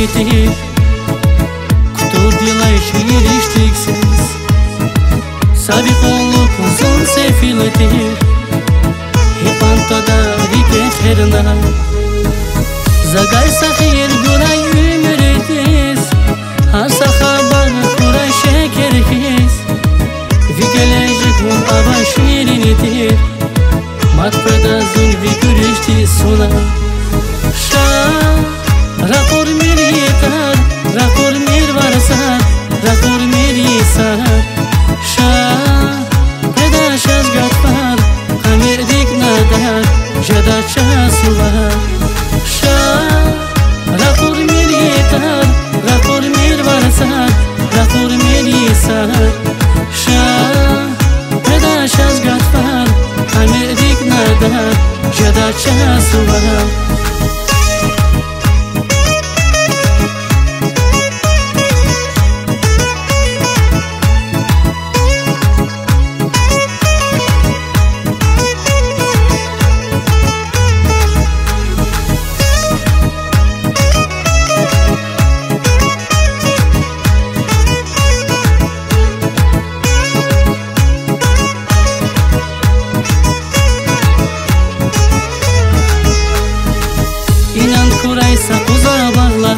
ширинити, кто делай шириштриксис, sabe колоко солнце филити, и пантода рике херна. Загай сахир гурай ümüretис, harsa haber kuray şekerkis, vi gelecek un ava şirinitir, mat pedazun vi güreşti sona. Rakor meri yeter, rakor mer varsar, rakor meri sar. Pedaşaz gatfar, kamerdik nadar, jada çasuvar. Rakor meri yeter, rakor mer varsar, rakor meri sar. Pedaşaz gatfar, kamerdik nadar, jada çasuvar. Kuraysa uzağa bağlar,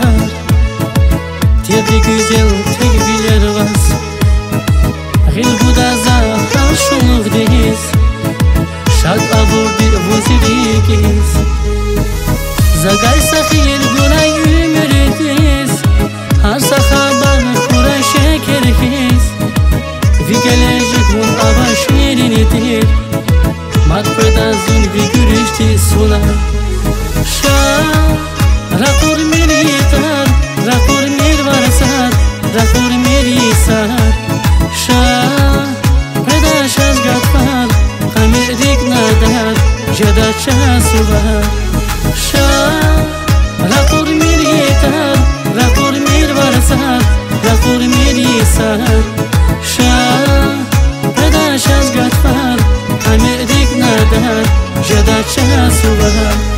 tebrik güzel tekbiler var. Gil bu da zahar şunluk deyiz, şad avur bir vuzirikiz. Zagaysa khil guray ümüretiz, harsa haber kuray şekerkiz. Vi gelecek un ava şirinitir, mat pedazun vi güreşti sona. Rakor meri yeter, rakor mer varsar, rakor meri sar. Pedaşaz gatfar, kamerdik nadar, jada çasuvar. Rakor meri yeter, rakor mer varsar, rakor meri sar. Pedaşaz gatfar, kamerdik nadar, jada çasuvar.